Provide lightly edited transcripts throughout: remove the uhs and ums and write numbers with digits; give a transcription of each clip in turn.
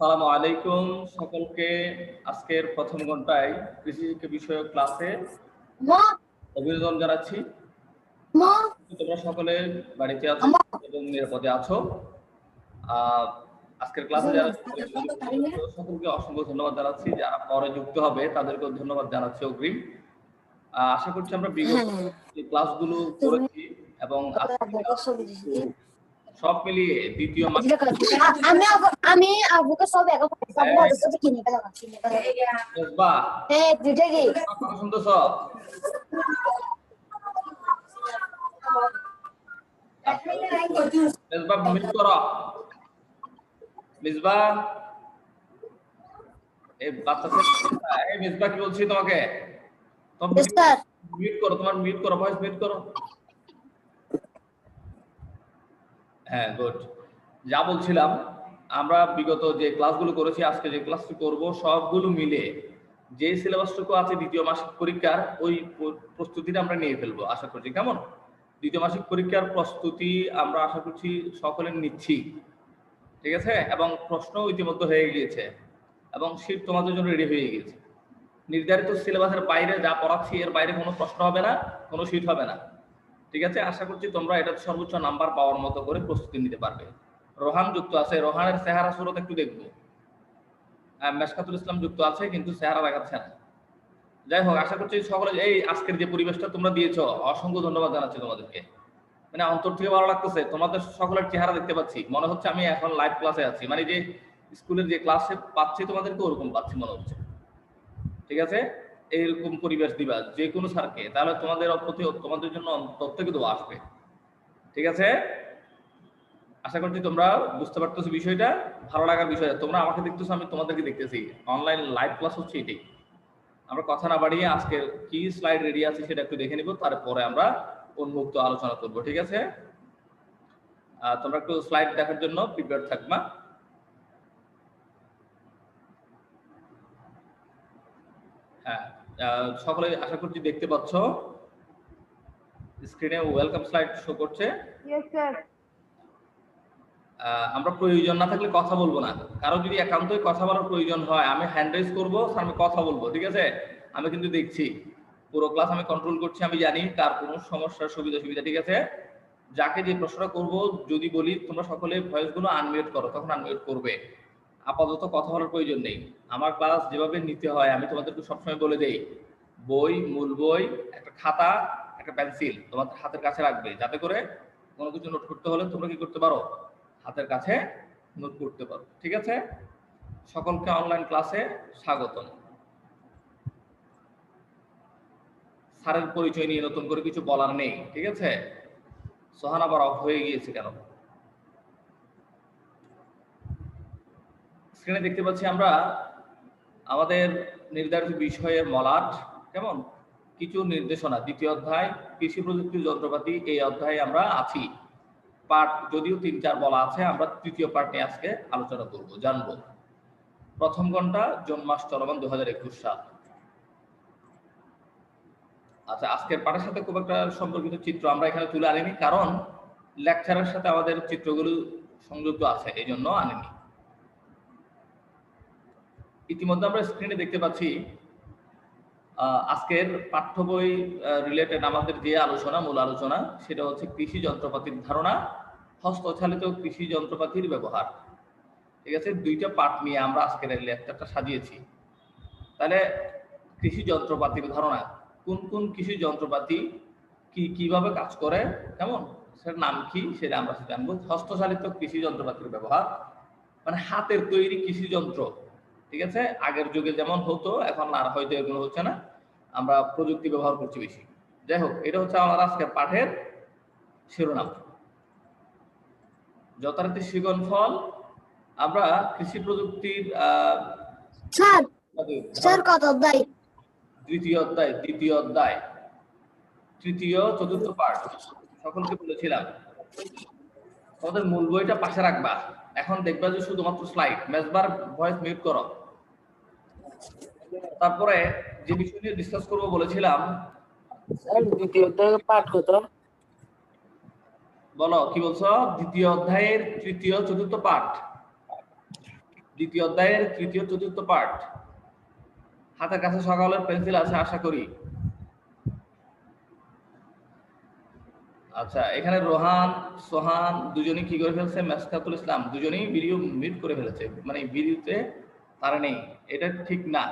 আসসালামু আলাইকুম সকলকে। আজকের প্রথম ঘন্টায় কৃষি বিষয়ক ক্লাসে অভিনন্দন জানাচ্ছি। তোমরা সকলে বাড়িতে আছো এবং নিরাপদে আছো। আজকের ক্লাসে যারা সকলকে অসংখ্য ধন্যবাদ জানাচ্ছি। যারা পরে যুক্ত হবে তাদেরকেও ধন্যবাদ জানাচ্ছি অগ্রিম। আশা করছি আমরা বিগত যে ক্লাসগুলো করেছি এবং সব মিলিয়ে দ্বিতীয় আমি আবুকে সব এক কিনে গেলাম শুনতেছ? মিসবাহ মিউট করো। মিসবাহ এই বাচ্চা এই মিসবাহ কি বলছি তোমাকে? মিউট করো, তোমার মিউট করো, ভয়েস মিউট করো। হ্যাঁ, গুড। যা বলছিলাম, আমরা বিগত যে ক্লাসগুলো করেছি, আজকে যে ক্লাসটি করব, সবগুলো মিলে যে সিলেবাসটুকু আছে দ্বিতীয় মাসিক পরীক্ষার ওই প্রস্তুতিটা আমরা নিয়ে ফেলবো আশা করছি। কেমন? দ্বিতীয় মাসিক পরীক্ষার প্রস্তুতি আমরা আশা করছি সকলে নিচ্ছি, ঠিক আছে? এবং প্রশ্ন ইতিমধ্যে হয়ে গিয়েছে এবং শীট তোমাদের জন্য রেডি হয়ে গিয়েছে। নির্ধারিত সিলেবাসের বাইরে যা পড়াচ্ছি এর বাইরে কোনো প্রশ্ন হবে না, কোনো শীট হবে না, ঠিক আছে? আশা করছি তোমরা এটা সর্বোচ্চ নাম্বার পাওয়ার মতো করে প্রস্তুতি নিতে পারবে। রোহান যুক্ত আছে, রোহানের চেহারা সুরত একটু দেখবো। মেশকাতুল ইসলাম যুক্ত আছে কিন্তু চেহারা দেখাচ্ছে না। যাই হোক, আশা করছি সকলে এই আজকের যে পরিবেশটা তোমরা দিয়েছো, অসংখ্য ধন্যবাদ জানাচ্ছি তোমাদেরকে। মানে অন্তর থেকে ভালো লাগতেছে, তোমাদের সকলের চেহারা দেখতে পাচ্ছি, মনে হচ্ছে আমি এখন লাইভ ক্লাসে আছি। মানে যে স্কুলের যে ক্লাসে পাচ্ছি তোমাদেরকে ওরকম পাচ্ছি মনে হচ্ছে, ঠিক আছে? এইরকম পরিবেশ দিবা যে কোনো স্যারকে, তাহলে তোমাদের প্রতি তোমাদের জন্য প্রত্যেকে তো আসবে, ঠিক আছে? আশা করছি তোমরা বুঝতে পারতেছো বিষয়টা, ভালো লাগার বিষয়টা। তোমরা আমাকে দেখতেছো, আমি তোমাদেরকে দেখতেছি। অনলাইন লাইভ ক্লাস হচ্ছে এটাই। আমরা কথা না বাড়িয়ে আজকে কি স্লাইড রেডি আছে সেটা একটু দেখে নিব, তারপরে আমরা উন্মুক্ত আলোচনা করব, ঠিক আছে? তোমরা একটু স্লাইড দেখার জন্য প্রিপেয়ার থাকবা। হ্যাঁ, সকলে আশা করছি দেখতে পাচ্ছ স্ক্রিনে ওয়েলকাম স্লাইড শো করছে। Yes sir. আমরা প্রয়োজন না থাকলে কথা বলবো না। কারো যদি একান্তই কথা বলার প্রয়োজন হয়, আমি হ্যান্ড রেজ করবো, স্যার আমি কথা বলবো, ঠিক আছে? আমি কিন্তু দেখছি পুরো ক্লাস, আমি কন্ট্রোল করছি, আমি জানি কার কোনো সমস্যার সুবিধা, ঠিক আছে? যাকে যে প্রশ্নটা করব যদি বলি তোমরা সকলে ভয়েসগুলো আনমিউট করো, তখন আনমিউট করবে। আপাতত কথা বলার প্রয়োজন নেই। আমার ক্লাস যেভাবে নিতে হয় আমি তোমাদেরকে সবসময় বলে দেই, বই, মূল বই, একটা খাতা, একটা পেন্সিল তোমার হাতের কাছে রাখবে, যাতে করে কোনো কিছু নোট করতে হলে তোমরা কি করতে পারো, হাতের কাছে নোট করতে পারো, ঠিক আছে? সকলকে অনলাইন ক্লাসে স্বাগতম। স্যারের পরিচয় নিয়ে নতুন করে কিছু বলার নেই, ঠিক আছে? সোহান আবার অফ হয়ে গিয়েছে কেন? স্ক্রিনে দেখতে পাচ্ছি আমরা আমাদের নির্ধারিত বিষয়ের মলাট, কেমন কিছু নির্দেশনা। দ্বিতীয় অধ্যায় কৃষি প্রযুক্তির যন্ত্রপাতি, এই অধ্যায়ে আমরা আছি। পার্ট যদিও 3-4 বলা আছে, আমরা তৃতীয় পার্ট নিয়ে আজকে আলোচনা করব, জানবো। প্রথম ঘন্টা জুন মাস চলমান 2021 সাল। আচ্ছা, আজকের পাঠের সাথে খুব একটা সম্পর্কিত চিত্র আমরা এখানে তুলে আনিনি, কারণ লেকচারের সাথে আমাদের চিত্রগুলো সংযুক্ত আছে, এই জন্য আনিনি। ইতিমধ্যে আমরা স্ক্রিনে দেখতে পাচ্ছি আজকের পাঠ্য বই রিলেটেড আমাদের যে আলোচনা, মূল আলোচনা, সেটা হচ্ছে কৃষি যন্ত্রপাতির ধারণা, হস্তচালিত কৃষি যন্ত্রপাতির ব্যবহার, ঠিক আছে? 2টা পার্ট নিয়ে আমরা আজকের এই লেকচারটা সাজিয়েছি। তাহলে কৃষি যন্ত্রপাতির ধারণা, কোন কোন কৃষি যন্ত্রপাতি কিভাবে কাজ করে, কেমন সেটার নাম কি সেটা আমরা জানবো। হস্তচালিত কৃষি যন্ত্রপাতির ব্যবহার মানে হাতের তৈরি কৃষি যন্ত্র, ঠিক আছে? আগের যুগে যেমন হতো, এখন আর হয়তো এগুলো হচ্ছে না, আমরা প্রযুক্তি ব্যবহার করছি বেশি। যাই হোক, এটা হচ্ছে আমার আজকের পাঠের শিরোনাম, যথারীতি শৃঙ্খল। আমরা কৃষি প্রযুক্তির স্যার কত অধ্যায়? দ্বিতীয় অধ্যায়, দ্বিতীয় অধ্যায়, তৃতীয়, চতুর্থ পার্ট সকলকে বলেছিলাম তোমাদের মূল বইটা পাশে রাখবা। এখন দেখবা যে শুধুমাত্র স্লাইড। মেজবার ভয়েস মিউট করো। তারপরে যে বিষয় নিয়ে ডিসকাস করবো বলেছিলাম, দ্বিতীয় অধ্যায়ের পাঠ কত? বলো কি বলছো? দ্বিতীয় অধ্যায়ের তৃতীয়, চতুর্থ পাঠ দ্বিতীয় অধ্যায়ের তৃতীয় চতুর্থ পাঠ। হাতের কাছে সকালের পেন্সিল আছে আশা করি। আচ্ছা, এখানে রোহান সোহান দুজনেই কি করে ফেলছে, মেসকাতুল ইসলাম দুজনেই ভিডিও মিউট করে ফেলেছে, মানে ভিডিওতে তারা নেই, এটা ঠিক না।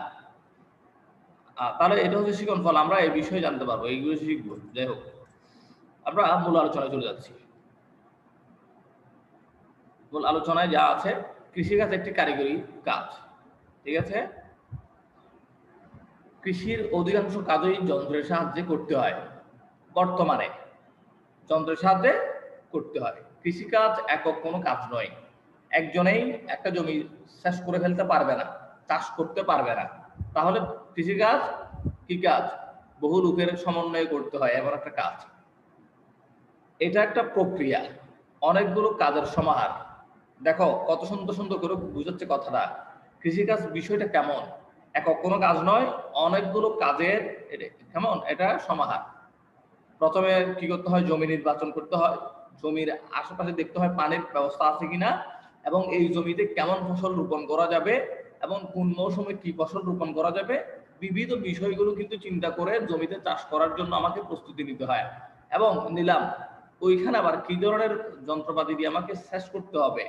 তাহলে এটা হচ্ছে শিখন ফল, আমরা এই বিষয়ে জানতে পারবো, এইগুলো শিখবো। যাই হোক, আমরা মূল আলোচনায় চলে যাচ্ছি। মূল আলোচনায় যা আছে, কৃষিকাজ একটি কারিগরি কাজ, ঠিক আছে। কৃষির অধিকাংশ কাজই যন্ত্রের সাহায্যে করতে হয়। বর্তমানে যন্ত্রের সাহায্যে করতে হয়। কৃষিকাজ একক কোনো কাজ নয়। একজনেই একটা জমি চাষ করে ফেলতে পারবে না, চাষ করতে পারবে না। তাহলে কৃষিকাজ কি কাজ? বহু লোকের সমন্বয়ে করতে হয় এমন একটা কাজ। এটা একটা প্রক্রিয়া, অনেকগুলো কাজের সমাহার। দেখো কত সুন্দর সুন্দর করে বুঝাচ্ছে কথাটা। কৃষিকাজ বিষয়টা কেমন? একক কোনো কাজ নয়, অনেকগুলো কাজের কেমন এটা সমাহার। প্রথমে কি করতে হয়? জমি নির্বাচন করতে হয়, জমির আশেপাশে দেখতে হয় পানির ব্যবস্থা আছে কিনা, এবং এই জমিতে কেমন ফসল রোপণ করা যাবে এবং কোন মৌসুমে কি ফসল রোপণ করা যাবে, বিবিধ বিষয়গুলো কিন্তু চিন্তা করে জমিতে চাষ করার জন্য আমাকে প্রস্তুতি নিতে হয়। এবং নিলাম, ওইখানে আবার কি ধরনের যন্ত্রপাতি দিয়ে আমাকে সেচ করতে হবে,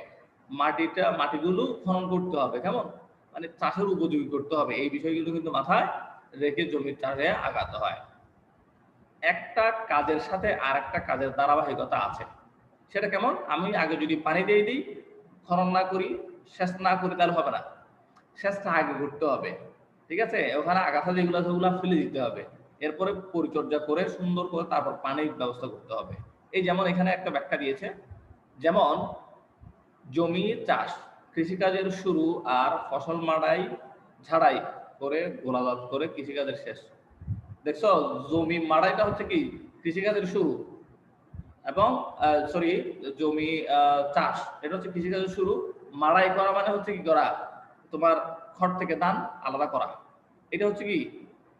মাটিগুলো খনন করতে হবে, কেমন মানে চাষের উপযোগী করতে হবে, এই বিষয়গুলো কিন্তু মাথায় রেখে জমির চাষে আগাতে হয়। একটা কাজের সাথে আর একটা কাজের ধারাবাহিকতা আছে। সেটা কেমন? আমি আগে যদি পানি দিয়ে দিই, খনন না করি, সেচ না করি, তাহলে হবে না। সেচটা আগে করতে হবে, ঠিক আছে। ওখানে আগাছা যেগুলো আছে ওগুলো ফেলে দিতে হবে, এরপরে পরিচর্যা করে সুন্দর করে তারপর পানির ব্যবস্থা করতে হবে। এই যেমন এখানে একটা ব্যাখ্যা দিয়েছে, যেমন জমি চাষ কৃষিকাজের শুরু, আর ফসল মাড়াই ঝাড়াই করে গোলাজাত করে কৃষিকাজের শেষ। দেখছো, জমি মাড়াইটা হচ্ছে কি কৃষিকাজের শুরু, এবং জমি চাষ এটা হচ্ছে কৃষিকাজের শুরু। মাড়াই করা মানে হচ্ছে কি করা, তোমার খড় থেকে ধান আলাদা করা, এটা হচ্ছে কি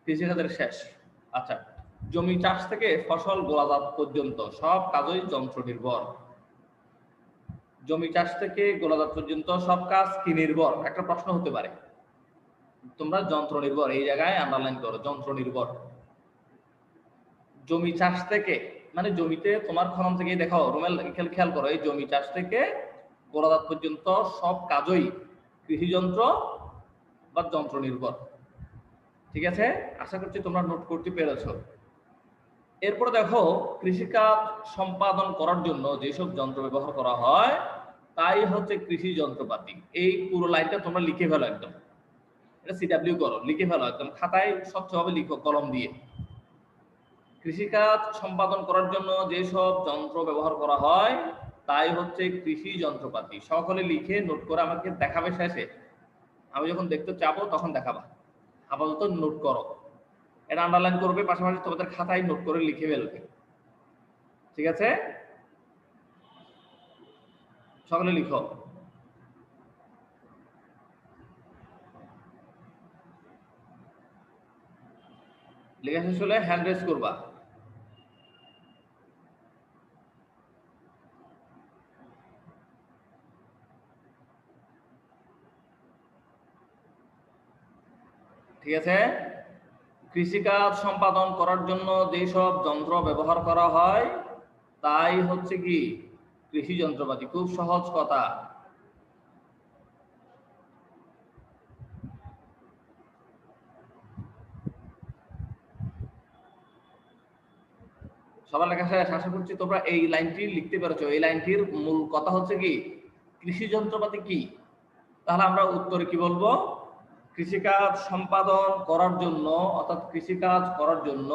কৃষিকাজের শেষ। আচ্ছা, জমি চাষ থেকে ফসল গোলাজাত পর্যন্ত সব কাজই যন্ত্র নির্ভর। জমি চাষ থেকে গোলাজাত পর্যন্ত সব কাজ কি নির্ভর? একটা প্রশ্ন হতে পারে, তোমরা যন্ত্র নির্ভর এই জায়গায় আন্ডারলাইন করো, যন্ত্র নির্ভর। জমি চাষ থেকে মানে জমিতে তোমার খনন থেকে, দেখো রুমেল খেয়াল করো, এই জমি চাষ থেকে গোলাজাত পর্যন্ত সব কাজই কৃষি যন্ত্র বা যন্ত্র নির্ভর, ঠিক আছে। আশা করছি তোমরা নোট করতে পেরেছো। এরপরে দেখো, কৃষিকাজ সম্পাদন করার জন্য যেসব যন্ত্র ব্যবহার করা হয় তাই হচ্ছে কৃষি যন্ত্রপাতি। এই পুরো লাইনটা তোমরা লিখে ফেলো, একদম এটা সিডাব্লিউ করো, লিখে ফেলো একদম খাতায় স্বচ্ছভাবে লিখো কলম দিয়ে। কৃষিকাজ সম্পাদন করার জন্য যেসব যন্ত্র ব্যবহার করা হয় তাই হচ্ছে কৃষি যন্ত্রপাতি। সকলে লিখে নোট করে আমাকে দেখাবে শেষে, আমি যখন দেখতে চাবো তখন দেখাবা। আপাতত নোট করো, এটা আন্ডারলাইন করবে, পাশাপাশি তোমাদের খাতায় নোট করে লিখে ফেলবে, ঠিক আছে। সকলে লিখো। লেখা শেষ হলে হ্যান্ড রেজ করবা। ঠিক আছে। কৃষিকাজ সম্পাদন করার জন্য যেসব যন্ত্র ব্যবহার করা হয় তাই হচ্ছে কি কৃষি যন্ত্রপাতি। খুব সহজ কথা। সবার লেখা শেষ? আশা করছি তোমরা এই লাইনটি লিখতে পেরেছো। এই লাইনটির মূল কথা হচ্ছে কি কৃষি যন্ত্রপাতি কি। তাহলে আমরা উত্তরে কি বলবো? কৃষিকাজ সম্পাদন করার জন্য, অর্থাৎ কৃষিকাজ করার জন্য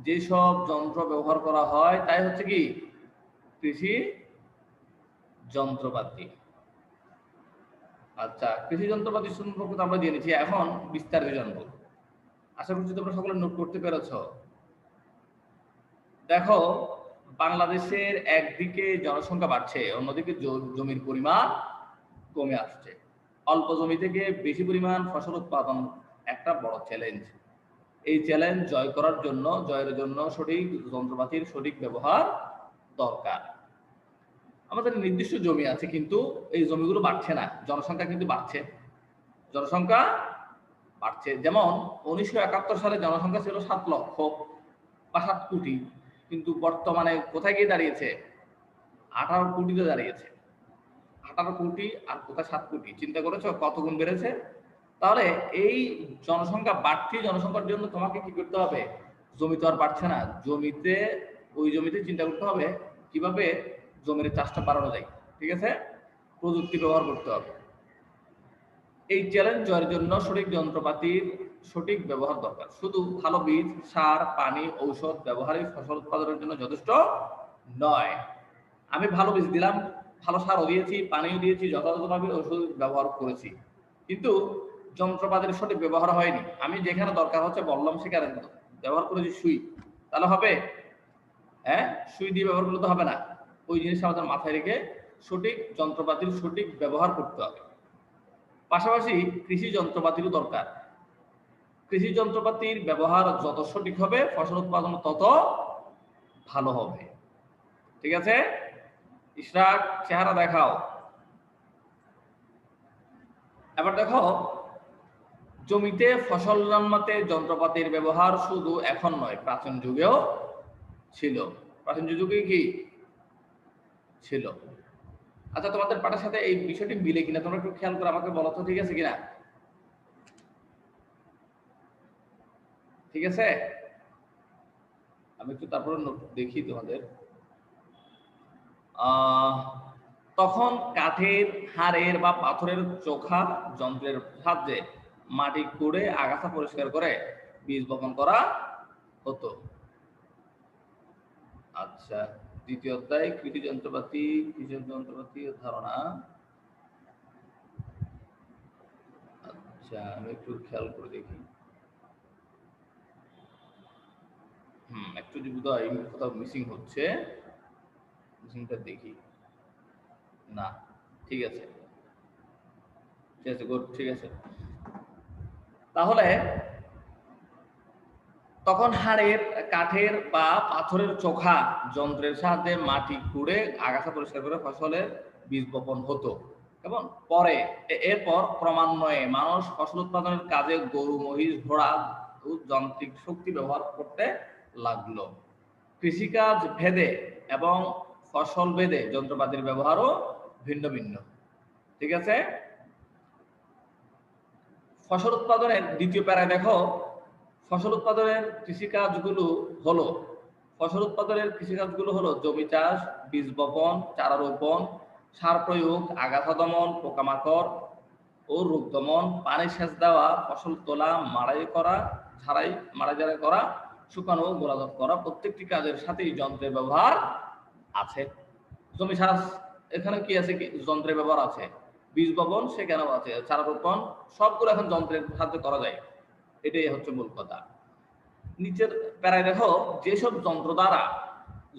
যেসব যন্ত্র ব্যবহার করা হয় তাই হচ্ছে কি কৃষি যন্ত্রপাতি। আচ্ছা, কৃষি যন্ত্রপাতি সম্পর্কে আমরা জেনেছি, এখন বিস্তারিত জানবো। আশা করছি তোমরা সকলে নোট করতে পেরেছো। দেখো, বাংলাদেশের একদিকে জনসংখ্যা বাড়ছে, অন্যদিকে জমির পরিমাণ কমে আসছে। অল্প জমি থেকে বেশি পরিমাণ ফসল উৎপাদন একটা বড় চ্যালেঞ্জ। এই চ্যালেঞ্জ জয়ের জন্য সঠিক যন্ত্রপাতির সঠিক ব্যবহার দরকার। আমাদের নির্দিষ্ট জমি আছে, কিন্তু এই জমিগুলো বাড়ছে না, জনসংখ্যা কিন্তু বাড়ছে, জনসংখ্যা বাড়ছে। যেমন 1971 সালে জনসংখ্যা ছিল 7 লক্ষ বা 7 কোটি, কিন্তু বর্তমানে কোথায় গিয়ে দাঁড়িয়েছে? 18 কোটিতে দাঁড়িয়েছে। 18 কোটি আর কোথায় 7 কোটি, চিন্তা করেছো কত গুণ বেড়েছে? তাহলে এই জনসংখ্যা বাড়তি জনসংখ্যার জন্য তোমাকে কি করতে হবে? জমি তো আর বাড়ছে না, ওই জমিতে চিন্তা করতে হবে কিভাবে জমির চাষটা বাড়ানো যায়। ঠিক আছে, প্রযুক্তি ব্যবহার করতে হবে। এই চ্যালেঞ্জ জয়ের জন্য সঠিক যন্ত্রপাতির সঠিক ব্যবহার দরকার। শুধু ভালো বীজ, সার, পানি, ঔষধ ব্যবহারই ফসল উৎপাদনের জন্য যথেষ্ট নয়। আমি ভালো বীজ দিলাম, ভালো সারও দিয়েছি, পানিও দিয়েছি, যথাযথভাবে ওষুধ ব্যবহার করেছি, কিন্তু যন্ত্রপাতির সঠিক ব্যবহার হয়নি। আমি যেখানে দরকার হচ্ছে বললাম সেখানে ব্যবহার করেছি সুই, তাহলে হবে? হ্যাঁ, সুই দিয়ে ব্যবহার করলে তো হবে না। ওই জিনিসটা আমাদের মাথায় রেখে সঠিক যন্ত্রপাতির সঠিক ব্যবহার করতে হবে। পাশাপাশি কৃষি যন্ত্রপাতিরও দরকার। কৃষি যন্ত্রপাতির ব্যবহার যত সঠিক হবে ফসল উৎপাদন তত ভালো হবে। ঠিক আছে, ইশরাক চেহারা দেখাও। এবার দেখো, জমিতে ফসল জন্মাতে যন্ত্রপাতির ব্যবহার শুধু এখন নয়, প্রাচীন যুগেও ছিল। প্রাচীন যুগে কি ছিল? আচ্ছা, তোমাদের পাঠের সাথে এই বিষয়টি মিলে কিনা তোমরা একটু খেয়াল করে আমাকে বলো তো, ঠিক আছে কিনা? ঠিক আছে, আমি একটু তারপরে দেখি তোমাদের। তখন কাঠের, হাড়ের বা পাথরের চোখা যন্ত্রের সাহায্যে মাটি খুঁড়ে আগাছা পরিষ্কার করে বীজ বপন করা হতো। আচ্ছা, দ্বিতীয় অধ্যায় কৃষি যন্ত্রপাতি ধারণা। আচ্ছা, আমি একটু খেয়াল করে দেখি। একটু বোধহয় কোথাও মিসিং হচ্ছে, মিসিংটা দেখি। না, ঠিক আছে, ঠিক আছে, গুড, ঠিক আছে। তাহলে তখন হাড়ের, কাঠের বা পাথরের চোখা যন্ত্রের সাহায্যে মাটি খুঁড়ে আগাছা পরিষ্কার করে ফসলের বীজ বপন হতো। এবং এরপর ক্রমান্বয়ে মানুষ ফসল উৎপাদনের কাজে গরু, মহিষ, ঘোড়া ও যান্ত্রিক শক্তি ব্যবহার করতে লাগলো। কৃষিকাজ ভেদে এবং ফসল ভেদে যন্ত্রপাতির ব্যবহারও ভিন্ন ভিন্ন। ঠিক আছে, ফসল উৎপাদনের দ্বিতীয় প্যারায় দেখো, ফসল উৎপাদনের কৃষিকাজগুলো হলো জমি চাষ, বীজ বপন, চারা রোপণ, সার প্রয়োগ, আগাছা দমন, পোকামাকড় ও রোগ দমন, পানি সেচ দেওয়া, ফসল তোলা, মাড়াই ঝাড়াই করা, শুকানো, গোলাজাত করা, প্রত্যেকটি কাজের সাথেই যন্ত্রের ব্যবহার আছে। জমি চাষ এখানে কি আছে? যন্ত্রের ব্যবহার আছে। বীজ বপন সেখানেও আছে, চারা রোপণ, সবগুলো এখন যন্ত্রের সাহায্যে করা যায়। এটাই হচ্ছে মূল কথা। নিচের প্যারায় দেখো, যেসব যন্ত্র দ্বারা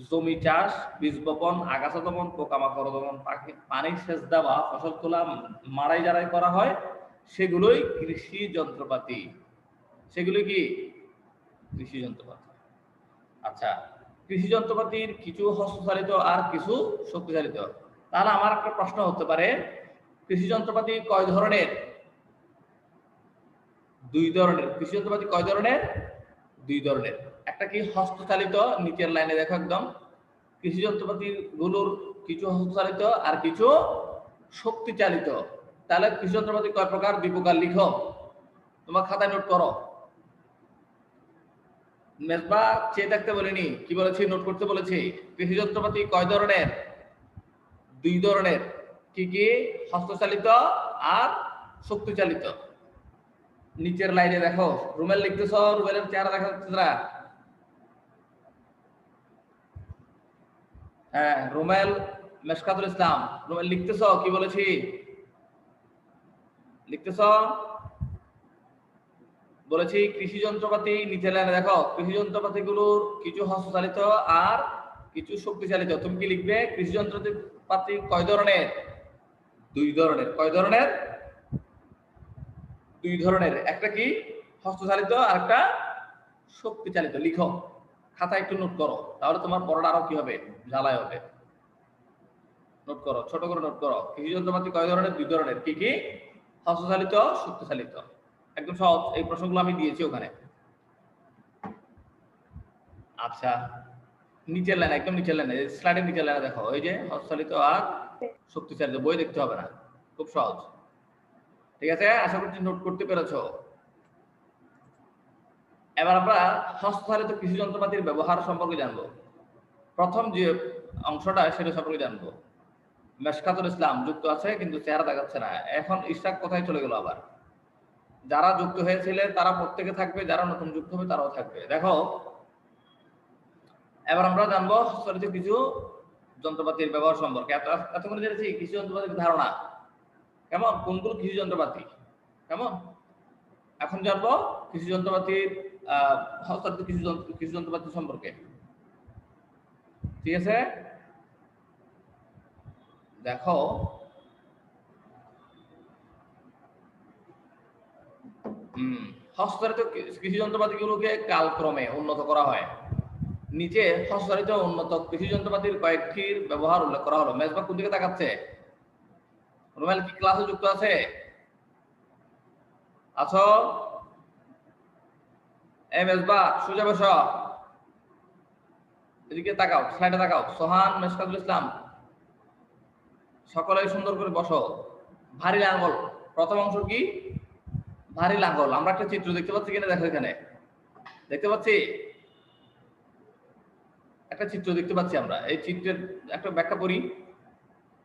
জমি চাষ, বীজ বপন, আগাছা দমন, পোকামাকড় দমন, পানি সেচ দেওয়া, ফসল তোলা, মাড়াই ঝাড়াই করা হয়, সেগুলোই কৃষি যন্ত্রপাতি। সেগুলো কি কৃষি যন্ত্রপাতি? আচ্ছা, কৃষি যন্ত্রপাতির কিছু হস্তচালিত আর কিছু শক্তিচালিত। তাহলে আমার একটা প্রশ্ন হতে পারে, কৃষি যন্ত্রপাতি কয় ধরনের? 2 ধরনের। কৃষি যন্ত্রপাতি কয় ধরনের? 2 ধরনের। একটা কি হস্তচালিত, নিচের লাইনে দেখো একদম, কৃষি যন্ত্রপাতি গুলোর কিছু হস্তচালিত আর কিছু শক্তি চালিত। তাহলে কৃষি যন্ত্রপাতি কয় প্রকার? 2 প্রকার। লিখো, তোমার খাতায় নোট করো। মেজবা চেয়ে থাকতে বলিনি, কি বলেছি? নোট করতে বলেছি। কৃষি যন্ত্রপাতি কয় ধরনের? 2 ধরনের। কি কি? হস্তচালিত আর শক্তি চালিত। নিচের লাইনে দেখো, রুমেল লিখতেছ, রুমেলের চেহারা দেখা যাচ্ছে না? হ্যাঁ, রুমেল মেশকাতুল ইসলাম, রুমেল লিখতেছ? কি বলেছি লিখতেছ? বলেছি কৃষি যন্ত্রপাতি, নিচের লাইনে দেখো, কৃষি যন্ত্রপাতিগুলোর কিছু হস্তচালিত আর কিছু শক্তি চালিত। তুমি কি লিখবে? কৃষি যন্ত্রপাতি কয় ধরনের? 2 ধরনের। কয় ধরনের? 2 ধরনের। একটা কি হস্তচালিত আর একটা শক্তি চালিত। লিখো, খাতা একটু নোট করো, তাহলে তোমার পড়াটা আরো কি হবে? ঝালাই হবে। নোট করো, ছোট করে নোট করো। কৃষি যন্ত্রপাতি কয় ধরনের? 2 ধরনের। কি কি? হস্তচালিত, শক্তিচালিত। একদম সহজ, এই প্রশ্নগুলো আমি দিয়েছি ওখানে। আচ্ছা, নিচের লাইন, একদম নিচের লাইনে, স্লাইডের নিচের লাইনে দেখো, ওই যে হস্তচালিত আর শক্তিচালিত, বই দেখতে হবে না, খুব সহজ। ঠিক আছে, আশা করছি নোট করতে পেরেছো। এবার আমরা হস্তচালিত কৃষি যন্ত্রপাতির ব্যবহার সম্পর্কে জানবো। প্রথম যে অংশটা সেটা সম্পর্কে জানবো। মেশকাতুল ইসলাম যুক্ত আছে কিন্তু চেহারা দেখাচ্ছে না। এখন ইশরাক কোথায় চলে গেল আবার? যারা যুক্ত হয়েছিলেন তারা প্রত্যেকে থাকবে, যারা নতুন যুক্ত হবে তারাও থাকবে। দেখো, এবার আমরা জানবো হস্তচালিত কিছু যন্ত্রপাতির ব্যবহার সম্পর্কে। এতক্ষণ জেনেছি কৃষি যন্ত্রপাতির ধারণা কেমন, কোনগুলো কৃষি যন্ত্রপাতি কেমন। এখন জানবো কৃষি যন্ত্রপাতির হস্তচালিত কৃষি যন্ত্রপাতি সম্পর্কে। ঠিক আছে, দেখো হস্তচালিত কৃষি যন্ত্রপাতিগুলোকে কালক্রমে উন্নত করা হয়। নিচে হস্তচালিত উন্নত কৃষি যন্ত্রপাতির কয়েকটির ব্যবহার উল্লেখ করা হলো। মেজবা কোন দিকে তাকাচ্ছে? রুমেল কি ক্লাসে যুক্ত আছে? আছো? এই মেজবা সোজা বসো, এদিকে তাকাও, স্লাইডে তাকাও। সোহান, মেশকাতুল ইসলাম, সকলেই সুন্দর করে বসো। ভারী লাঙ্গল, প্রথম অংশ কি? ভারী লাঙ্গল। আমরা একটা চিত্র দেখতে পাচ্ছি কিনা দেখো, এখানে দেখতে পাচ্ছি একটা চিত্র দেখতে পাচ্ছি আমরা। এই চিত্রের একটা ব্যাখ্যা করি।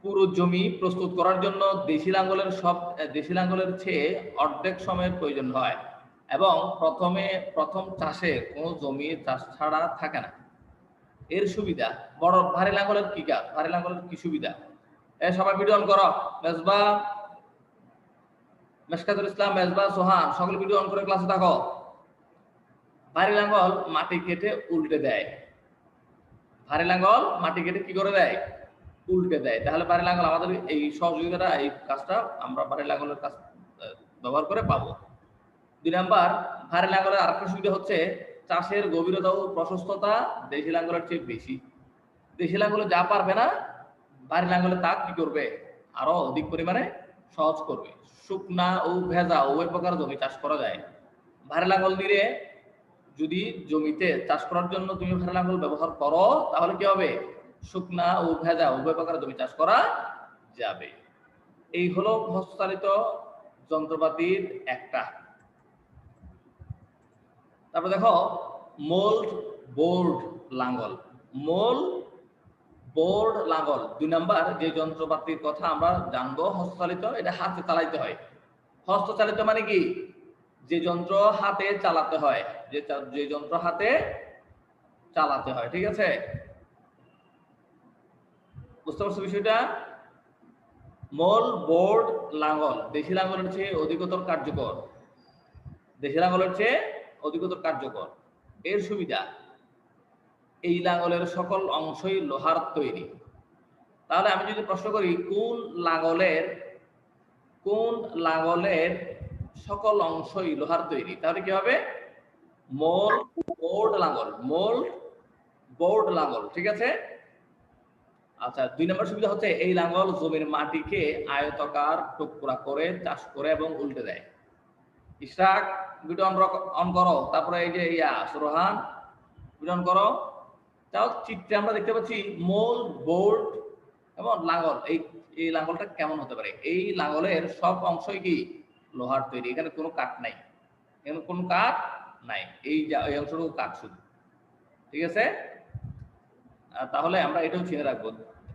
পুরো জমি প্রস্তুত করার জন্য দেশি লাঙ্গলের চেয়ে অর্ধেক সময়ের প্রয়োজন হয় এবং প্রথম চাষে কোনো জমি চাষ ছাড়া থাকে না। এর সুবিধা বড় ভারী লাঙ্গলের কি কাজ? ভারী লাঙ্গলের কি সুবিধা? সবাই ভিডিও অন করো। মেজবা, মেশকাতুল ইসলাম, মেজবা, সোহান, সকলে ভিডিও অন করে ক্লাসে থাকো। ভারী লাঙ্গল মাটি কেটে উল্টে দেয়। ভারী লাঙ্গল মাটি কেটে কি করে দেয়? উল্টে দেয়। তাহলে ভারী লাঙ্গল আমাদের এই সহযোগিতাটা, এই কাজটা আমরা ভারী লাঙ্গলের কাজ ব্যবহার করে পাবো। 2 নাম্বার, ভারী লাঙ্গলের আরেকটা সুবিধা হচ্ছে চাষের গভীরতা ও প্রশস্ততা দেশি লাঙ্গলের চেয়ে বেশি। দেশি লাঙ্গলে যা পারবে না, ভারী লাঙ্গলে তা কি করবে? আরো অধিক পরিমাণে সহজ করবে। শুকনা ও ভেজা উভয় প্রকার জমি চাষ করা যায়। ভারী লাঙ্গল দিয়ে যদি জমিতে চাষ করার জন্য তুমি ভারী লাঙ্গল ব্যবহার করো, তাহলে কি হবে? শুকনা ও ভেজা উভয় প্রকার জমি চাষ করা যাবে। এই হলো হস্তচালিত যন্ত্রপাতির একটা। তারপর দেখো মোল্ড বোর্ড লাঙ্গল। মোল্ড বোর্ড লাঙ্গল 2 নাম্বার যে যন্ত্রপাতির কথা আমরা জানবো হস্তচালিত, এটা হাতে চালাইতে হয়। হস্তচালিত মানে কি? যে যন্ত্র হাতে চালাতে হয়, যে যন্ত্র হাতে চালাতে হয়। ঠিক আছে, বুঝতে পারছো বিষয়টা? মোল বোর্ড লাঙ্গল দেশি লাঙ্গলের চেয়ে অধিকতর কার্যকর। দেশি লাঙ্গলের চেয়ে অধিকতর কার্যকর। এর সুবিধা, এই লাঙ্গলের সকল অংশই লোহার তৈরি। তাহলে আমি যদি প্রশ্ন করি কোন লাঙ্গলের সকল অংশই লোহার তৈরি, তাহলে কি হবে? মোল বোর্ড লাঙ্গল, মোল বোর্ড লাঙ্গল। ঠিক আছে, আচ্ছা। 2 নম্বর সুবিধা হচ্ছে এই লাঙ্গল জমির মাটিকে আয়তাকার টুকরা করে চাষ করে এবং উল্টে দেয়। ইশরাক ভিডিও অন করো। তারপরে এই যে সুরহান ভিডিও অন করো। তাও চিত্রে আমরা দেখতে পাচ্ছি মোল বোর্ড এবং লাঙ্গল। এই লাঙ্গলটা কেমন হতে পারে? এই লাঙ্গলের সব অংশই কি? লোহার তৈরি। এখানে কোনো কাঠ নাই, এখানে কোনো কাঠ নাই, এই অংশটুকু কাঠ শুধু। ঠিক আছে, তাহলে আমরা এটাও চিনে রাখবো।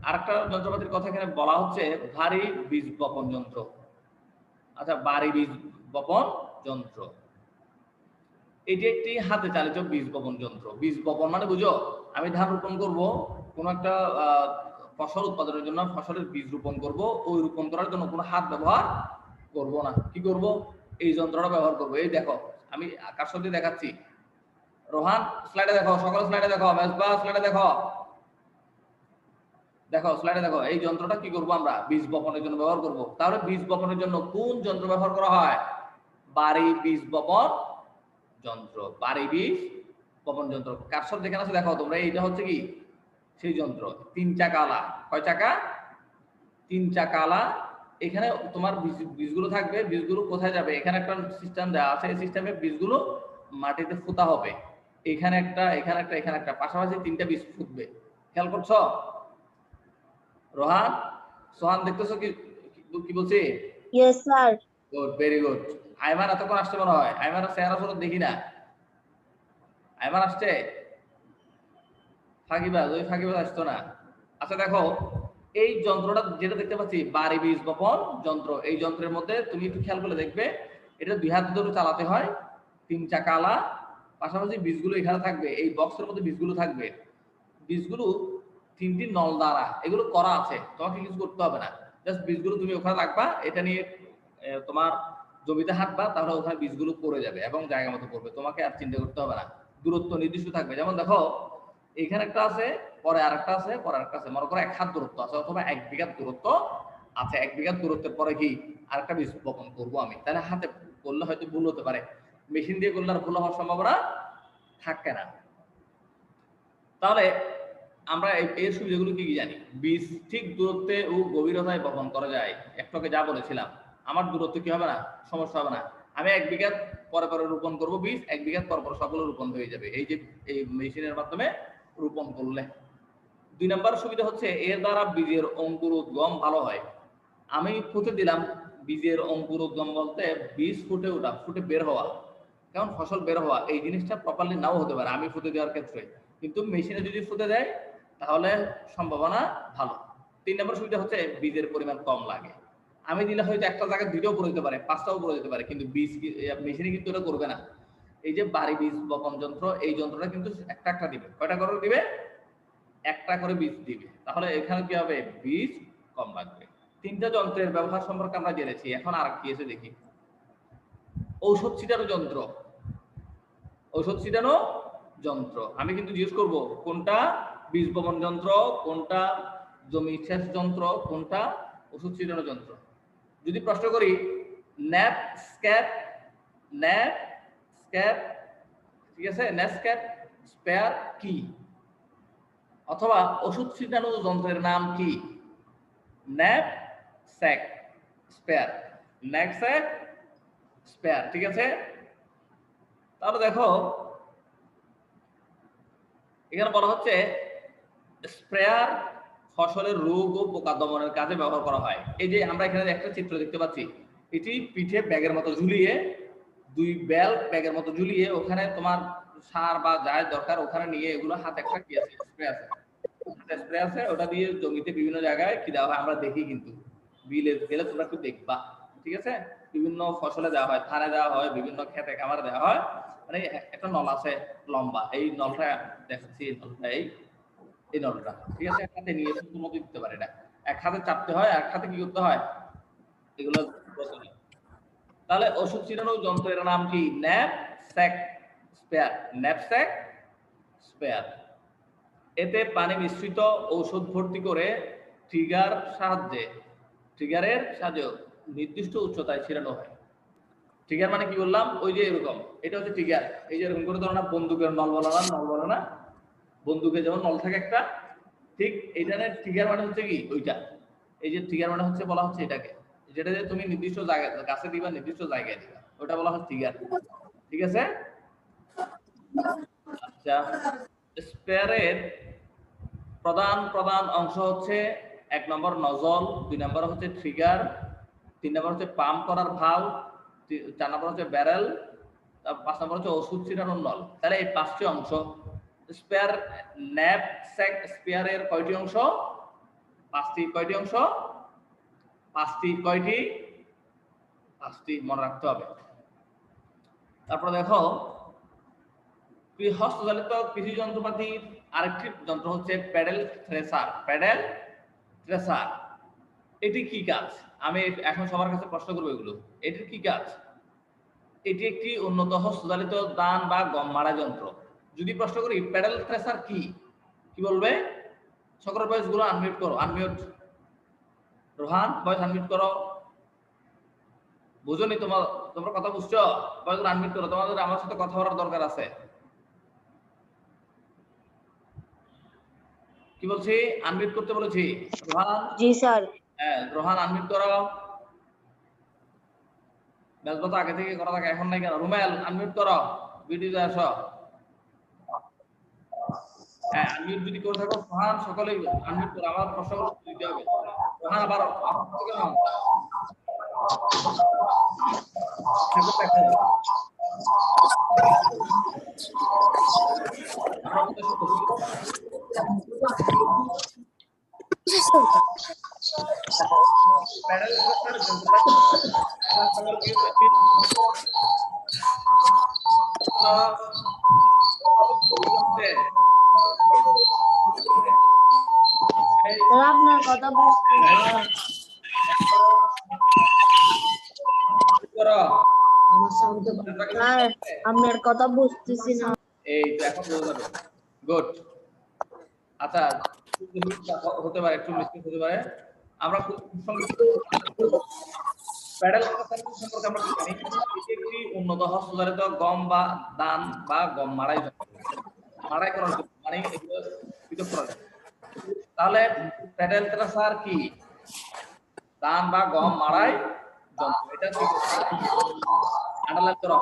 আরেকটা যন্ত্রপাতির কথা এখানে বলা হচ্ছে ভারী বীজ বপন যন্ত্র। আচ্ছা, ভারী বীজ বপন যন্ত্র এটি একটি হাতে চালিত বীজ বপন যন্ত্র। বীজ বপন মানে বুঝো, আমি ধান রোপণ করব, কোন একটা ফসল উৎপাদনের জন্য ফসলের বীজ রোপণ করব, ওই রোপণ করার জন্য কোনো হাত ব্যবহার করব না। কি করব? এই যন্ত্রটা ব্যবহার করব। এই দেখো, আমি কার সাথে দেখাচ্ছি। রোহান স্লাইডে দেখো, সকল স্লাইডে দেখো, মেজবা স্লাইডে দেখো, দেখো স্লাইডে দেখো। এই যন্ত্রটা কি করব? আমরা বীজ বপনের জন্য ব্যবহার করব। তাহলে বীজ বপনের জন্য কোন যন্ত্র ব্যবহার করা হয়? ভারী বীজ বপন যন্ত্র। ভারী বীজ বপন যন্ত্র কারসর যেখানে আছে দেখো তোমরা, এইটা হচ্ছে কি সেই যন্ত্র। 3 চাকাওয়ালা। কয় চাকা? তিন চাকালা, এখানে তোমার বীজগুলো থাকবে। বীজগুলো কোথায় যাবে? এখানে একটা সিস্টেম দেওয়া আছে, এই সিস্টেমে বীজগুলো মাটিতে ফোঁতা হবে। এখানে একটা, এখানে একটা, এখানে একটা, পাশাপাশি তিনটা বীজ ফুটবে। খেয়াল করছো? রোহান, সোহান, দেখতেছো কি কি বলছি? Yes sir. Good, very good. Aiman এতক্ষণ আসছে মনে হয়। আইমানের চেহারা শুরু দেখি না। আইমান আসছে? ফাঁকিবাজ, ওই ফাঁকিবাজ আসতো না। আচ্ছা দেখো, এই যন্ত্রটা যেটা দেখতে পাচ্ছি বাড়ি বীজ বপন যন্ত্র, এই যন্ত্রের মধ্যে তুমি একটু খেয়াল করে দেখবে, এটা 2 হাত ধরে চালাতে হয়, 3 চাকালা, পাশাপাশি বীজগুলো এখানে থাকবে, এই বক্সের মধ্যে বীজগুলো থাকবে। বীজগুলো 3টি নল দ্বারা এগুলো করা আছে, তোমাকে কিছু করতে হবে না। জাস্ট বীজগুলো তুমি ওখানে রাখবা, এটা নিয়ে তোমার জমিতে হাঁটবা, তাহলে ওখানে বীজগুলো পড়ে যাবে এবং জায়গা মতো পড়বে, তোমাকে আর চিন্তা করতে হবে না। দূরত্ব নির্দিষ্ট থাকবে। যেমন দেখো, এখানে একটা আছে, পরে আরেকটা আছে, পরে আরেকটা আছে, মনে করো 1 হাত দূরত্ব আছে, অথবা 1 বিঘা দূরত্ব আছে। 1 বিঘা দূরত্বের পরে কি আরেকটা বীজ বপন করবো আমি, তাহলে হাতে করলে হয়তো ভুল হতে পারে, মেশিন দিয়ে করলে আর ভুল হওয়ার সম্ভাবনা থাকে না। তাহলে আমরা এর সুবিধাগুলো কি কি জানি? বীজ ঠিক দূরত্বে ও গভীরতায় বপন করা যায়। একটুকে যা বলেছিলাম, আমার দূরত্ব কি হবে না, সমস্যা হবে না। আমি 1 বিঘা পরে পরে রোপণ করব বীজ, 1 বিঘা পর পর সবগুলো রোপণ হয়ে যাবে, এই যে এই মেশিনের মাধ্যমে রোপণ করলে। 2 নম্বর সুবিধা হচ্ছে এর দ্বারা বীজের অঙ্কুরোদ্গম ভালো হয়। আমি ফুটে দিলাম, বীজের অঙ্কুরোদ্গম বলতে বীজ ফুটে ওঠা, ফুটে বের হওয়া, কারণ ফসল বের হওয়া, এই জিনিসটা প্রপারলি নাও হতে পারে আমি ফুটে দেওয়ার ক্ষেত্রে, কিন্তু মেশিনে যদি ফুটে দেয় তাহলে সম্ভাবনা ভালো। 3 নম্বর সুবিধা হচ্ছে বীজের পরিমাণ কম লাগে। আমি দিলে হয়তো একটা জায়গায় 2টাও পড়ে যেতে পারে, 5টাও পড়ে যেতে পারে, কিন্তু বীজ মেশিনে কিন্তু এটা করবে না। এই যে বাড়ি বীজ বপন যন্ত্র, এই যন্ত্রটা কিন্তু একটা একটা দিবে। কয়টা করে দিবে? একটা করে বীজ দিবে। তাহলে এখানে কি হবে? বীজ কম লাগবে। 3টা যন্ত্রের ব্যবহার সম্পর্কে আমরা জেনেছি। এখন আর কি আছে দেখি। ঔষধ ছিটানো যন্ত্র। ঔষধ ছিটানো যন্ত্র আমি কিন্তু জিজ্ঞেস করব কোনটা বীজ বপন যন্ত্র, কোনটা জমি সেচ যন্ত্র, কোনটা ওষুধ ছিটানো যন্ত্র। যদি প্রশ্ন করি ন্যাপ স্ক্যাপ, ন্যাপ স্ক্যাপ, ঠিক আছে, ন্যাপ স্ক্যাপ স্পেয়ার কি, অথবা ওষুধ ছিটানো যন্ত্রের নাম কি? Knapsack sprayer, knapsack sprayer, ঠিক আছে। তাহলে দেখো এখানে বলা হচ্ছে স্প্রেয়ার ফসলের রোগ ও পোকা দমনের কাজে ব্যবহার করা হয়। এই যে আমরা এখানে একটা চিত্র দেখতে পাচ্ছি, এটি পিঠে ব্যাগের মতো ঝুলিয়ে, 2 বেল ব্যাগের মতো ঝুলিয়ে, ওখানে তোমার সার বা যাই দরকার ওখানে নিয়ে এগুলো হাতে একটা কি আছে, স্প্রে আছে, হাতে স্প্রে আছে, ওটা দিয়ে জমিতে বিভিন্ন জায়গায় কি দেওয়া হয় আমরা দেখি, কিন্তু বিলে গেলে তোমরা একটু দেখবা, ঠিক আছে। বিভিন্ন ফসলে দেওয়া হয়, ধানে দেওয়া হয়, বিভিন্ন খেতে খামারে দেওয়া হয়। মানে একটা নল আছে লম্বা, এই নলটা দেখছি, নলটা এই নলটা, ঠিক আছে, এক হাতে নিয়ে শুধু মতো দিতে পারে না, এক হাতে চাপতে হয়, এক হাতে কি করতে হয় এগুলো। তাহলে ওষুধ ছিটানো যন্ত্রের নাম কি? Knapsack spare, knapsack spare. এতে পানি মিশ্রিত ঔষধ ভর্তি করে ট্রিগারের সাহায্যে নির্দিষ্ট উচ্চতায় ছিটানো হয়। ট্রিগার মানে কি বললাম? ওই যে এরকম, এটা হচ্ছে ট্রিগার। এই যে এরকম করে ধরো না, বন্দুকের নল বলা না, নল বলা না, বন্দুকে যেমন নল থাকে একটা, ঠিক এইখানে ট্রিগার মানে হচ্ছে কি ওইটা। এই যে ট্রিগার মানে হচ্ছে, বলা হচ্ছে এটাকে, যেটা যে তুমি নির্দিষ্ট জায়গায় গাছে দিবা, নির্দিষ্ট জায়গায় দিবা, ওটা বলা হচ্ছে ট্রিগার, ঠিক আছে। আচ্ছা, স্পেয়ারের প্রধান প্রধান অংশ হচ্ছে 1 নম্বর নজল, 2 নম্বর হচ্ছে ট্রিগার, 3 নম্বর হচ্ছে পাম্প করার ভালভ, 4 নম্বর হচ্ছে ব্যারেল, 5 নম্বর হচ্ছে ওষুধ ছিটানোর নল। তাহলে এই 5টি অংশ স্পেয়ার, ন্যাপস্যাক স্পেয়ারের কয়টি অংশ? 5টি। কয়টি অংশ? 5টি। কয়টি? 5টি, মনে রাখতে হবে। তারপরে দেখো হস্তচালিত কৃষি যন্ত্রপাতির আরেকটি যন্ত্র হচ্ছে প্যাডেল থ্রেসার। প্যাডেল থ্রেসার এটি কি কাজ? আমি এখন সবার কাছে প্রশ্ন করবো এগুলো, এটির কি কাজ? এটি একটি উন্নত হস্তচালিত ধান বা গম মাড়া যন্ত্র। যদি প্রশ্ন করি প্যাডেল থ্রেসার কি, কি বলবে? সকলের ভয়েস গুলো আনমিউট করো, আনমিউট। রোহান ভয়েস আনমিউট করো। বুঝোনি তোমরা কথা বুঝছো? ভয়েস গুলো আনমিউট করো, তোমাদের আমার সাথে কথা বলার দরকার আছে। কি বলছি? আনমিউট করতে বলেছি। রোহান, জি স্যার। হ্যাঁ, রোহান আনমিউট করো। বেজবা তো আগে থেকে করা থাকে, এখন নাই কেন? রুমেল আনমিউট করো, ভিডিওতে আসো। হ্যাঁ, আনমিউট যদি করে থাকো, রোহান সকলেই আনমিউট করো, আমার প্রশ্নগুলো দিতে হবে। রোহান আবার কেন? আপনার কথা বুঝতে আপনার কথা বুঝতেছি না। এই তো এখন বোঝা যাবে। গুড। আচ্ছা, হতে পারে একটু মিস্টেক হতে পারে। আমরা প্যাডেল সম্পর্কে আমরা কি জানি? এটি একটি উন্নত হস্তচালিত গম বা ধান বা গম মাড়াই করার জন্য, মানে এগুলো পৃথক করা যায়। তাহলে প্যাডেল থ্রেসার কি? ধান বা গম মাড়াই যন্ত্র। এটা কি আন্ডারলাইন করো।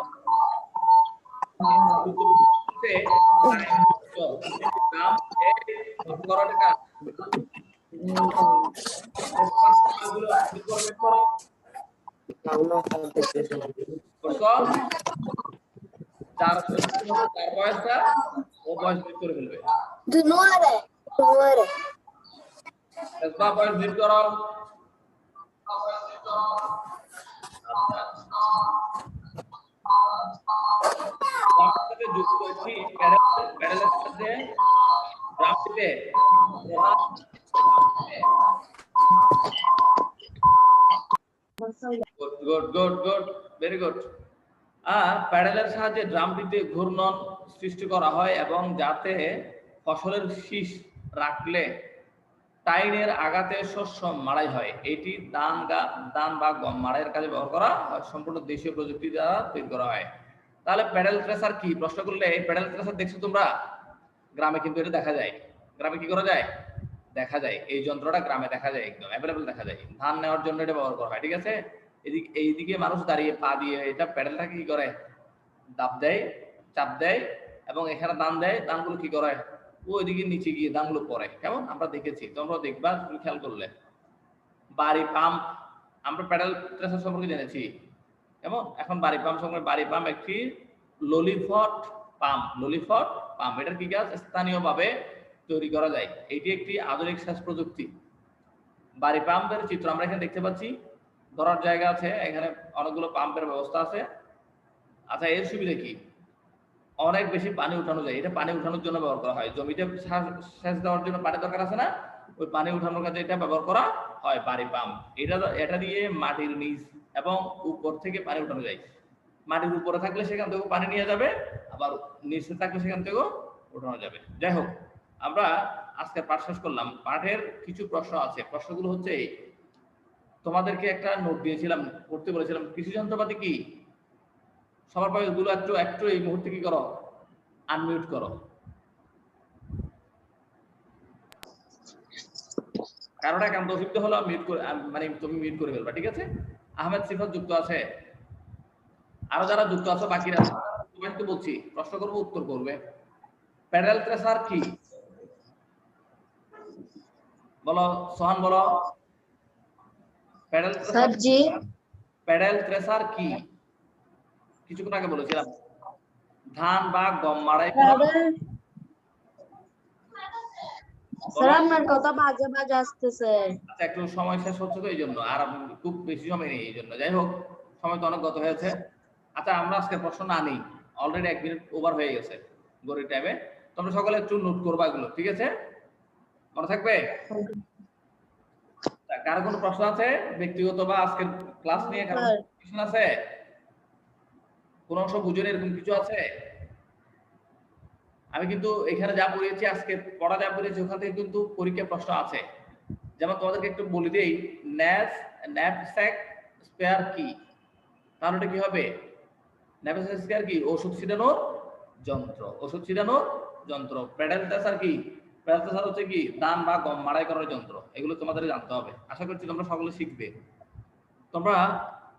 নাম করো টাকা চার বয়সটা ও বয়স বের করে ফেলবে। বয়স বের করো। যুক্ত একটি প্যাডেলের সাথে ড্রামটিতে গুড ভেরি গুড। প্যাডেলের সাহায্যে ড্রামটিতে ঘূর্ণন সৃষ্টি করা হয় এবং যাতে ফসলের শীষ রাখলে টাইনের আঘাতে শস্য মাড়াই হয়। এটি ধান বা গম মাড়াইয়ের কাজে ব্যবহার করা হয়। সম্পূর্ণ দেশীয় প্রযুক্তি দ্বারা তৈরি করা হয়। তাহলে প্যাডেল থ্রেসার কি? প্রশ্ন করলে এই প্যাডেল থ্রেসার দেখছো তোমরা? গ্রামে কিন্তু এটা দেখা যায়। গ্রামে কি করা যায়? দেখা যায়। এই যন্ত্রটা গ্রামে দেখা যায়, একদম অ্যাভেলেবল দেখা যায়। ধান নেওয়ার জন্য এটা ব্যবহার করা হয়, ঠিক আছে? এইদিকে মানুষ দাঁড়িয়ে পা দিয়ে এটা প্যাডেলটাকে কি করে? দাব দেয়, চাপ দেয় এবং এখানে দান দেয়। দানগুলো কি করে? ওইদিকে নিচে গিয়ে দানগুলো পড়ে। কেমন? আমরা দেখেছি, তোমরা দেখবা খেয়াল করলে। বাড়ি পাম্প, আমরা প্যাডেল থ্রেসার সম্পর্কে জেনেছি। কেমন? এখন বাড়ি পাম্প সম্পর্কে। বাড়ি পাম্প একটি ললিপট পাম্প। এটার কি কাজ? স্থানীয়ভাবে তৈরি করা যায়। এটি একটি আধুনিক সেচ প্রযুক্তি। বাড়ি পাম্পের চিত্র আমরা এখানে দেখতে পাচ্ছি। ধরার জায়গা আছে, এখানে অনেকগুলো পাম্পের ব্যবস্থা আছে। আচ্ছা, এর সুবিধা কি? অনেক বেশি পানি উঠানো যায়। এটা পানি উঠানোর জন্য ব্যবহার করা হয়। জমিতে সেচ দেওয়ার জন্য পানি দরকার আছে না? ওই পানি উঠানোর কাজে এটা ব্যবহার করা হয়, বাড়ি পাম্প। এটা দিয়ে মাটির নিচ এবং উপর থেকে পানি উঠানো যায়। মাটির উপরে থাকলে সেখান থেকে পানি নিয়ে যাবে, আবার নিচে থাকলে সেখান থেকেও উঠানো যাবে। যাই হোক, আমরা আজকে পাঠ শেষ করলাম। পাঠের কিছু প্রশ্ন আছে। প্রশ্নগুলো হচ্ছে এই, তোমাদেরকে একটা নোট দিয়েছিলাম, পড়তে বলেছিলাম। কৃষি যন্ত্রপাতি কি? সবার বয়সগুলো একটু এই মুহূর্তে কি করো? আনমিউট করো। কারণ একান্ত অসুবিধা হলো মিউট করে, মানে তুমি মিউট করে ফেলবা, ঠিক আছে? আহমেদ সিফাত যুক্ত আছে, আরো যারা যুক্ত আছে বাকিরা তোমাকে বলছি, প্রশ্ন করবো, উত্তর করবে। প্যাডেল থ্রেসার কি? বলো সোহান, বলো। প্যাডেল থ্রেসার কি? কিছুক্ষণ আগে বলেছিলাম, ধান বা গম মাড়াই আপনার কথা বাজে বাজে আসতেছে। আচ্ছা, একটু সময় শেষ হচ্ছে তো এই জন্য, আর খুব বেশি সময় নেই এই জন্য। যাই হোক, সময় তো অনেক গত হয়েছে। আচ্ছা, আমরা আজকে প্রশ্ন না নিই, অলরেডি 1 মিনিট ওভার হয়ে গেছে গড়ি টাইমে। তোমরা সকলে একটু নোট করবা এগুলো, ঠিক আছে? মনে থাকবে? কারো কোনো প্রশ্ন আছে ব্যক্তিগত বা আজকের ক্লাস নিয়ে? কারো প্রশ্ন আছে? কোন অংশ বুঝুন, এরকম কিছু আছে? আমি কিন্তু এখানে যা পড়িয়েছি, আজকে পড়া যা পড়িয়েছি, ওখান থেকে কিন্তু পরীক্ষা প্রশ্ন আছে। যেমন তোমাদেরকে একটু বলে দেই, ন্যাপস্যাক স্পেয়ার কি? তাহলে এটা কি হবে? ন্যাপস্যাক স্পেয়ার কি? ওষুধ ছিটানোর যন্ত্র। প্যাডেল থ্রেসার কি? প্যারাসাস হচ্ছে কি ধান বা গম মাড়াই করার যন্ত্র, এগুলো তোমাদের জানতে হবে। আশা করছি তোমরা সকলে শিখবে। তোমরা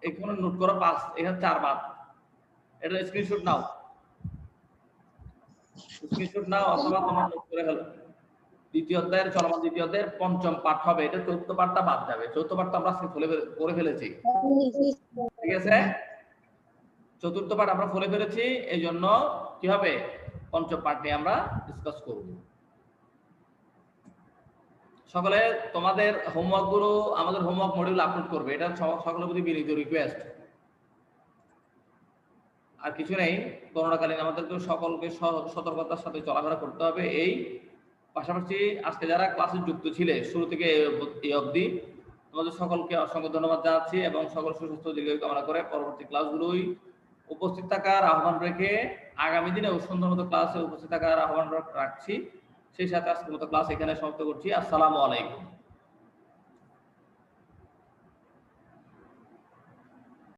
এখানে নোট করো 5, এখানে 4 বাদ, এটা স্ক্রিনশট নাও, স্ক্রিনশট নাও অথবা তোমরা নোট করে ফেলো। দ্বিতীয় অধ্যায়ের চলমান দ্বিতীয় অধ্যায়ের 5ম পাঠ হবে, এটা 4র্থ পাঠটা বাদ যাবে। 4র্থ পাঠটা আমরা আজকে করে ফেলেছি, ঠিক আছে? 4র্থ পাঠ আমরা ফলে ফেলেছি, এই জন্য কি হবে 5ম পাঠ নিয়ে আমরা ডিসকাস করব। সকলে তোমাদের হোমওয়ার্ক গুলো আমাদের হোমওয়ার্ক মডিউল আপলোড করবে, এটা সকলের প্রতি বিনীত রিকোয়েস্ট। আর কিছু নেই, করোনাকালীন আমাদেরকে সকলকে সতর্কতার সাথে চলাফেরা করতে হবে। এই পাশাপাশি আজকে যারা ক্লাসে যুক্ত ছিলে শুরু থেকে এই অবধি, তোমাদের সকলকে অসংখ্য ধন্যবাদ জানাচ্ছি এবং সকল সুস্বাস্থ্য দীর্ঘায়ু কামনা করে পরবর্তী ক্লাসগুলোই উপস্থিত থাকার আহ্বান রেখে আগামী দিনে সুন্দর মতো ক্লাসে উপস্থিত থাকার আহ্বান রাখছি। সেই সাথে আজকের মতো ক্লাস এখানে সমাপ্ত করছি। আসসালামু আলাইকুম।